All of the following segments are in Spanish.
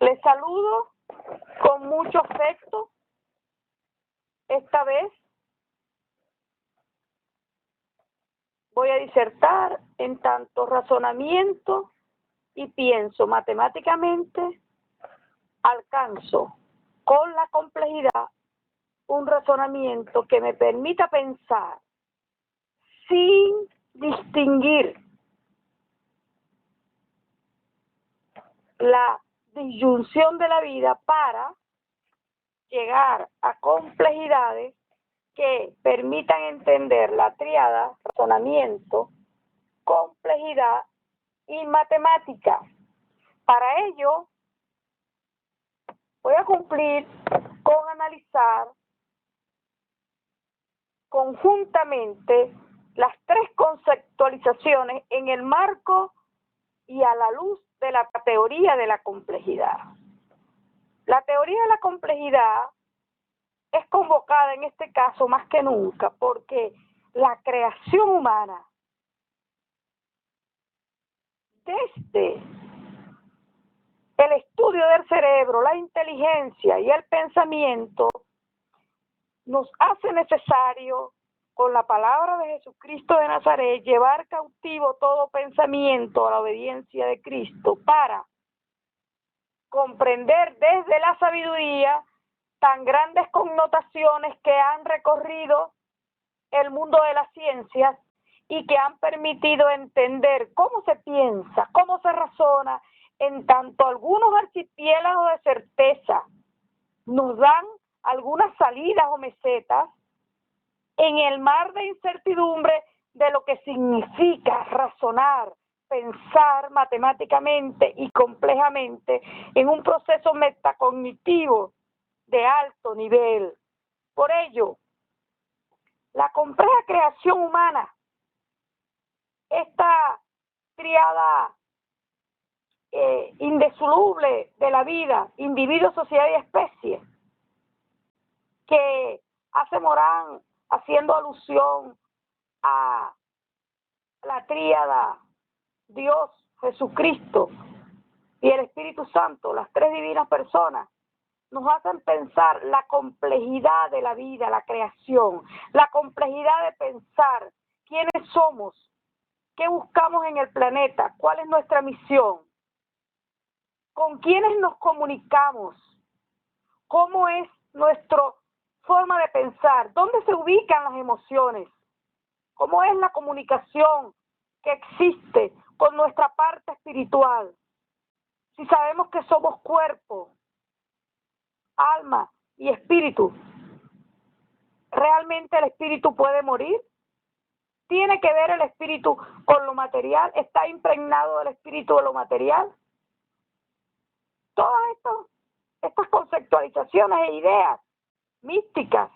Les saludo con mucho afecto. Esta vez voy a disertar en tanto razonamiento y pienso matemáticamente, alcanzo con la complejidad un razonamiento que me permita pensar sin distinguir la disyunción de la vida para llegar a complejidades que permitan entender la tríada razonamiento, complejidad y matemática. Para ello, voy a cumplir con analizar conjuntamente las tres conceptualizaciones en el marco y a la luz de la teoría de la complejidad. La teoría de la complejidad es convocada en este caso más que nunca porque la creación humana, desde el estudio del cerebro, la inteligencia y el pensamiento, nos hace necesario, con la palabra de Jesucristo de Nazaret, llevar cautivo todo pensamiento a la obediencia de Cristo para comprender desde la sabiduría tan grandes connotaciones que han recorrido el mundo de las ciencias y que han permitido entender cómo se piensa, cómo se razona, en tanto algunos archipiélagos de certeza nos dan algunas salidas o mesetas en el mar de incertidumbre de lo que significa razonar, pensar matemáticamente y complejamente en un proceso metacognitivo de alto nivel. Por ello, la compleja creación humana, esta triada indisoluble de la vida, individuo, sociedad y especie, que hace Morán haciendo alusión a la tríada Dios, Jesucristo y el Espíritu Santo, las tres divinas personas, nos hacen pensar la complejidad de la vida, la creación, la complejidad de pensar quiénes somos, qué buscamos en el planeta, cuál es nuestra misión, con quiénes nos comunicamos, cómo es nuestra forma de pensar, dónde se ubican las emociones, cómo es la comunicación que existe con nuestra parte espiritual. Si sabemos que somos cuerpo, alma y espíritu, ¿realmente el espíritu puede morir? ¿Tiene que ver el espíritu con lo material? ¿Está impregnado del espíritu de lo material? Todas estas conceptualizaciones e ideas místicas,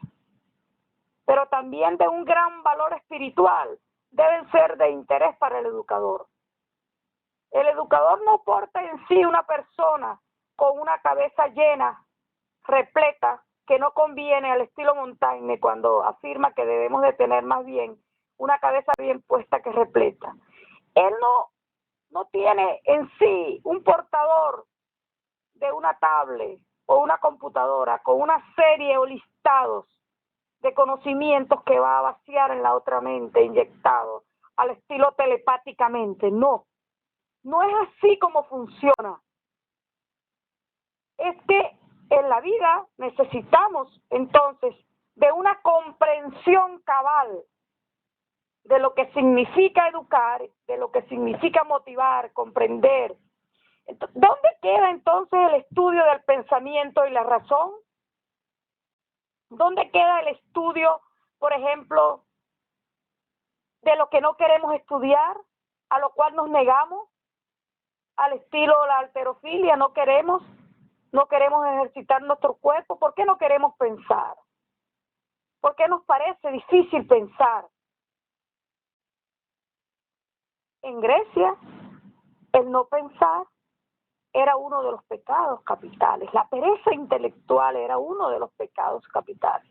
pero también de un gran valor espiritual, deben ser de interés para el educador. El educador no porta en sí una persona con una cabeza llena, repleta, que no conviene al estilo Montaigne cuando afirma que debemos de tener más bien una cabeza bien puesta que repleta. Él no tiene en sí un portador de una tablet o una computadora con una serie o listados de conocimientos que va a vaciar en la otra mente inyectado al estilo telepáticamente. No es así como funciona. Es que en la vida necesitamos entonces de una comprensión cabal de lo que significa educar, de lo que significa motivar, comprender. Entonces, ¿dónde queda entonces el estudio del pensamiento y la razón? ¿Dónde queda el estudio, por ejemplo, de lo que no queremos estudiar, a lo cual nos negamos? Al estilo la halterofilia, no queremos ejercitar nuestro cuerpo. ¿Por qué no queremos pensar? ¿Por qué nos parece difícil pensar? En Grecia, el no pensar era uno de los pecados capitales. La pereza intelectual era uno de los pecados capitales.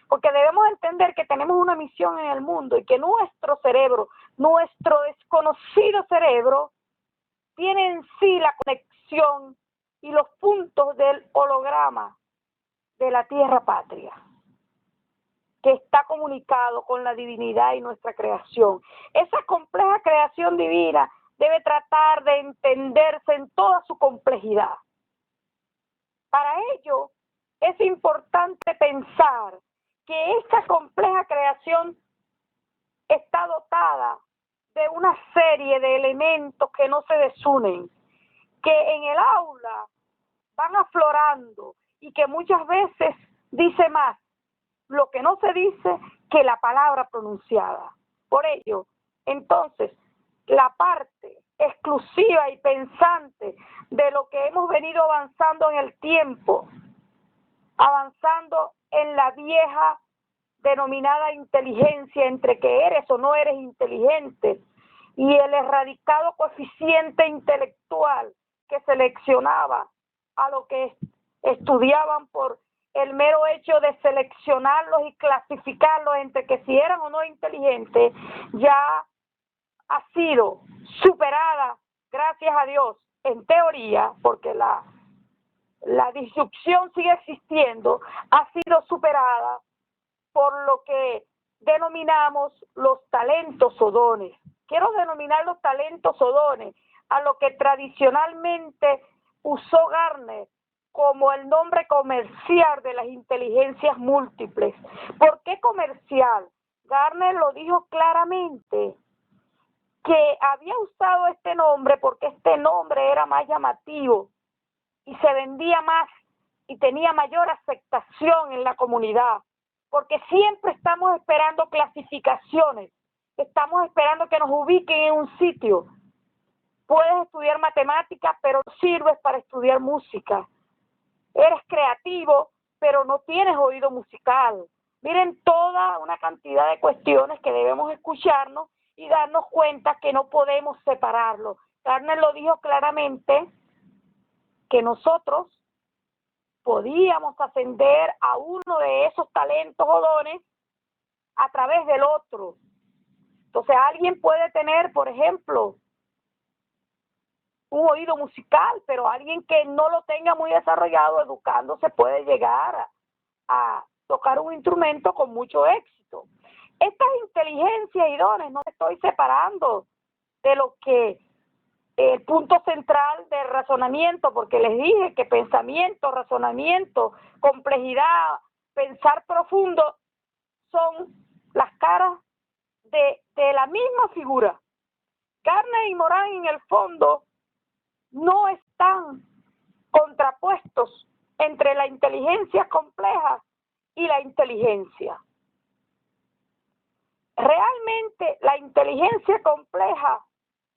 Porque debemos entender que tenemos una misión en el mundo y que nuestro cerebro, nuestro desconocido cerebro, tiene en sí la conexión y los puntos holograma de la tierra patria, que está comunicado con la divinidad y nuestra creación. Esa compleja creación divina debe tratar de entenderse en toda su complejidad. Para ello, es importante pensar que esta compleja creación está dotada de una serie de elementos que no se desunen, que en el aula van aflorando y que muchas veces dice más lo que no se dice que la palabra pronunciada. Por ello, entonces, la parte exclusiva y pensante de lo que hemos venido avanzando en el tiempo, avanzando en la vieja denominada inteligencia, entre que eres o no eres inteligente, y el erradicado coeficiente intelectual que seleccionaba a lo que estudiaban por el mero hecho de seleccionarlos y clasificarlos entre que si eran o no inteligentes, ya ha sido superada, gracias a Dios, en teoría, porque la disrupción sigue existiendo, ha sido superada por lo que denominamos los talentos o dones. Quiero denominar los talentos o dones a lo que tradicionalmente usó Gardner como el nombre comercial de las inteligencias múltiples. ¿Por qué comercial? Gardner lo dijo claramente, que había usado este nombre porque este nombre era más llamativo y se vendía más y tenía mayor aceptación en la comunidad, porque siempre estamos esperando clasificaciones, estamos esperando que nos ubiquen en un sitio. Puedes estudiar matemáticas, pero no sirves para estudiar música. Eres creativo, pero no tienes oído musical. Miren toda una cantidad de cuestiones que debemos escucharnos y darnos cuenta que no podemos separarlo. Gardner lo dijo claramente, que nosotros podíamos ascender a uno de esos talentos o dones a través del otro. Entonces alguien puede tener, por ejemplo, un oído musical, pero alguien que no lo tenga muy desarrollado, educándose, puede llegar a tocar un instrumento con mucho éxito. Estas inteligencias y dones no estoy separando de lo que el punto central del razonamiento, porque les dije que pensamiento, razonamiento, complejidad, pensar profundo son las caras de la misma figura. Gardner y Moran en el fondo no están contrapuestos entre la inteligencia compleja y la inteligencia. Realmente la inteligencia compleja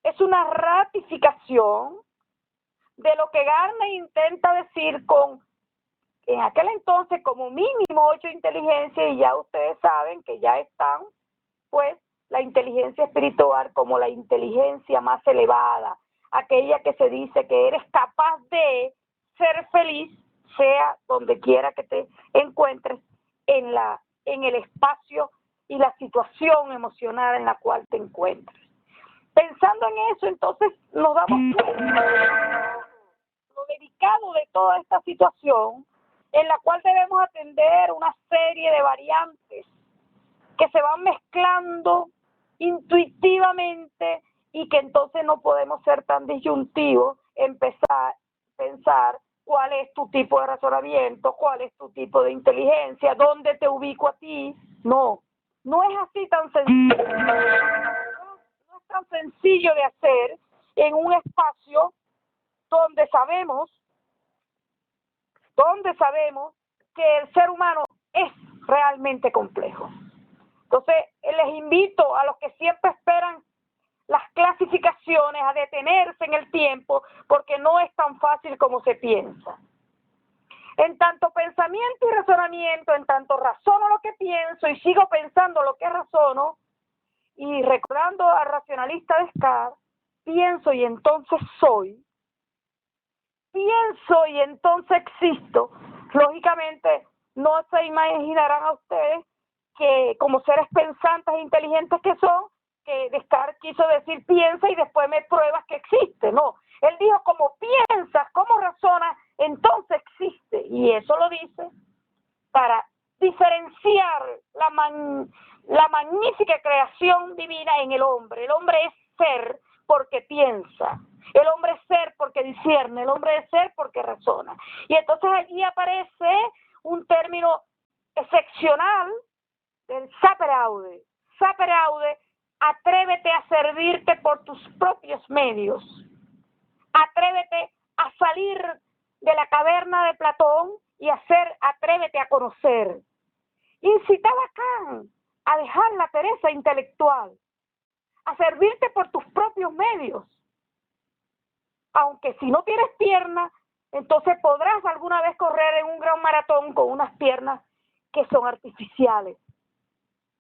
es una ratificación de lo que Gardner intenta decir con, en aquel entonces, como mínimo 8 inteligencias, y ya ustedes saben que ya están, pues, la inteligencia espiritual como la inteligencia más elevada, aquella que se dice que eres capaz de ser feliz, sea donde quiera que te encuentres, en el espacio y la situación emocional en la cual te encuentres. Pensando en eso, entonces nos damos cuenta lo delicado de toda esta situación, en la cual debemos atender una serie de variantes que se van mezclando intuitivamente y que entonces no podemos ser tan disyuntivos, empezar a pensar cuál es tu tipo de razonamiento, cuál es tu tipo de inteligencia, dónde te ubico a ti. No es así tan sencillo. No es tan sencillo de hacer en un espacio donde sabemos que el ser humano es realmente complejo. Entonces, les invito a los que siempre esperan las clasificaciones a detenerse en el tiempo, porque no es tan fácil como se piensa. En tanto pensamiento y razonamiento, en tanto razono lo que pienso y sigo pensando lo que razono, y recordando al racionalista Descartes, pienso y entonces soy, pienso y entonces existo. Lógicamente, no se imaginarán a ustedes que como seres pensantes e inteligentes que son, que Descartes quiso decir piensa y después me pruebas que existe. No, él dijo como piensas, como razonas, entonces existe. Y eso lo dice para diferenciar la magnífica creación divina en el hombre. El hombre es ser porque piensa, el hombre es ser porque discierne, el hombre es ser porque razona. Y entonces allí aparece un término excepcional del sapere aude. Sapere aude, atrévete a servirte por tus propios medios. Atrévete a salir de la caverna de Platón y atrévete a conocer. Incitaba a Kant a dejar la pereza intelectual, a servirte por tus propios medios. Aunque si no tienes piernas, entonces podrás alguna vez correr en un gran maratón con unas piernas que son artificiales.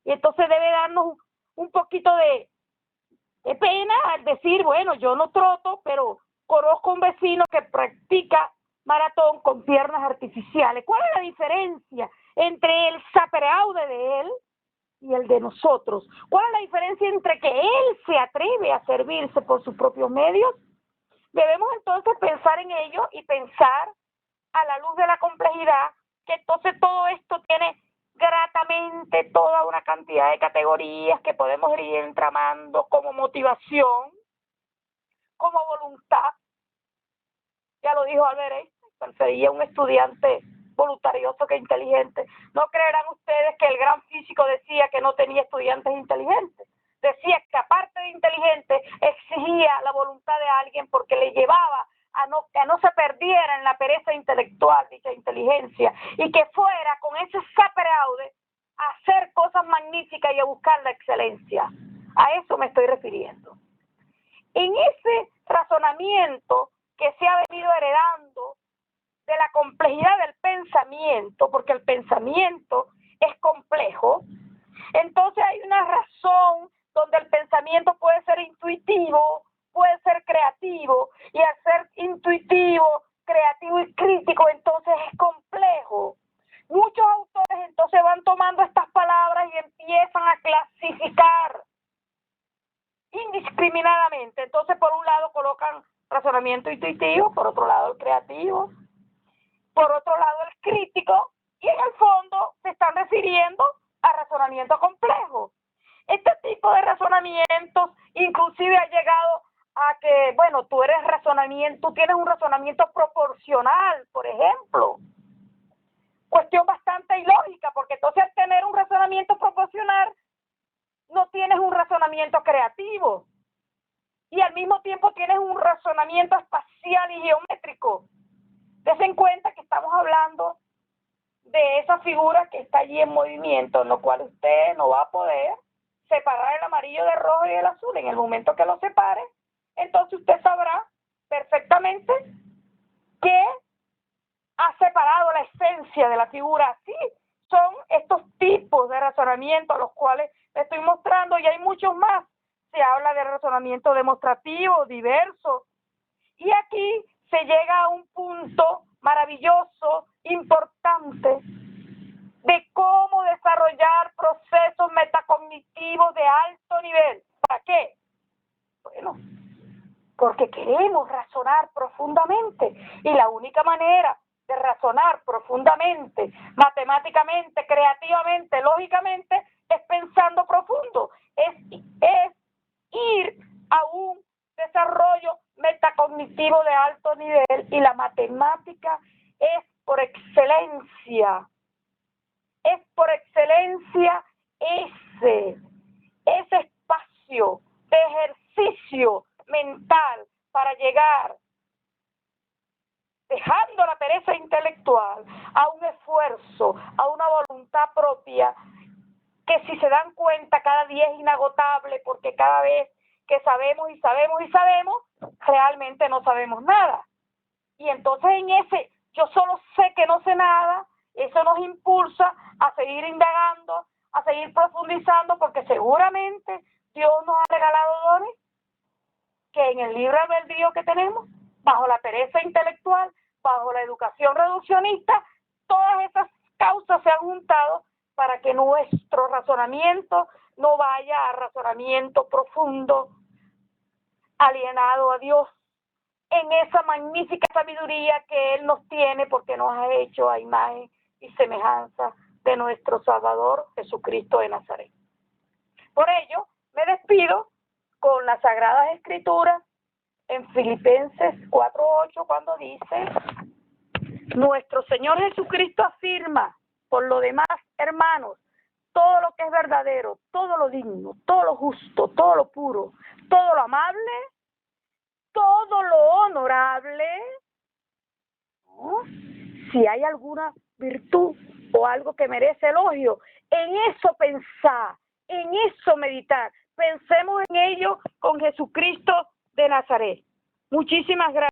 Y entonces debe darnos un poquito de pena al decir, bueno, yo no troto, pero conozco un vecino que practica maratón con piernas artificiales. ¿Cuál es la diferencia entre el sapere aude de él y el de nosotros? ¿Cuál es la diferencia entre que él se atreve a servirse por sus propios medios? Debemos entonces pensar en ello y pensar a la luz de la complejidad que entonces todo esto tiene gratamente toda una cantidad de categorías que podemos ir entramando como motivación, como voluntad. Ya lo dijo Albert Einstein, prefería un estudiante voluntarioso que inteligente. No creerán ustedes que el gran físico decía que no tenía estudiantes inteligentes. Decía que aparte de inteligente, exigía la voluntad de alguien porque le llevaba a no se perdiera en la pereza intelectual dicha inteligencia y que fuera con ese sapere aude a hacer cosas magníficas y a buscar la excelencia. A eso me estoy refiriendo. En ese razonamiento que se ha venido heredando de la complejidad del pensamiento, porque el pensamiento es complejo, entonces hay una razón donde el pensamiento puede ser intuitivo, puede ser creativo, y al ser intuitivo, creativo y crítico, entonces es complejo. Muchos autores entonces van tomando estas palabras y empiezan a clasificar indiscriminadamente. Entonces, por un lado colocan razonamiento intuitivo, por otro lado el creativo, por otro lado el crítico, y en el fondo se están refiriendo a razonamiento complejo. Este tipo de razonamientos inclusive ha llegado a que, bueno, tú tienes un razonamiento proporcional, por ejemplo. Cuestión bastante ilógica, porque entonces al tener un razonamiento proporcional, no tienes un razonamiento creativo. Y al mismo tiempo tienes un razonamiento espacial y geométrico. Desen cuenta que estamos hablando de esa figura que está allí en movimiento, en lo cual usted no va a poder separar el amarillo del rojo y el azul. En el momento que lo separe, entonces usted sabrá perfectamente que ha separado la esencia de la figura. Así son estos tipos de razonamiento a los cuales le estoy mostrando, y hay muchos más. Se habla de razonamiento demostrativo, diverso, y aquí se llega a un punto maravilloso, importante, de cómo desarrollar procesos metacognitivos de alto nivel. ¿Para qué? Bueno, porque queremos razonar profundamente, y la única manera de razonar profundamente, matemáticamente, creativamente, lógicamente, es pensando profundo, es ir a un desarrollo metacognitivo de alto nivel, y la matemática es por excelencia ese espacio de ejercicio mental para llegar, dejando la pereza intelectual, a un esfuerzo, a una voluntad propia, que si se dan cuenta cada día es inagotable, porque cada vez que sabemos y sabemos y sabemos, realmente no sabemos nada. Y entonces en ese yo solo sé que no sé nada, eso nos impulsa a seguir indagando, a seguir profundizando, porque seguramente Dios nos ha regalado dones que en el libre albedrío que tenemos, bajo la pereza intelectual, bajo la educación reduccionista, todas esas causas se han juntado para que nuestro razonamiento no vaya a razonamiento profundo, alienado a Dios. en esa magnífica sabiduría que Él nos tiene, porque nos ha hecho a imagen y semejanza de nuestro Salvador Jesucristo de Nazaret. Por ello, me despido con las Sagradas Escrituras en Filipenses 4:8, cuando dice: nuestro Señor Jesucristo afirma, por lo demás, hermanos, todo lo que es verdadero, todo lo digno, todo lo justo, todo lo puro, todo lo amable, todo lo honorable, ¿no? Si hay alguna virtud o algo que merece elogio, en eso pensar, en eso meditar. Pensemos en ello con Jesucristo de Nazaret. Muchísimas gracias.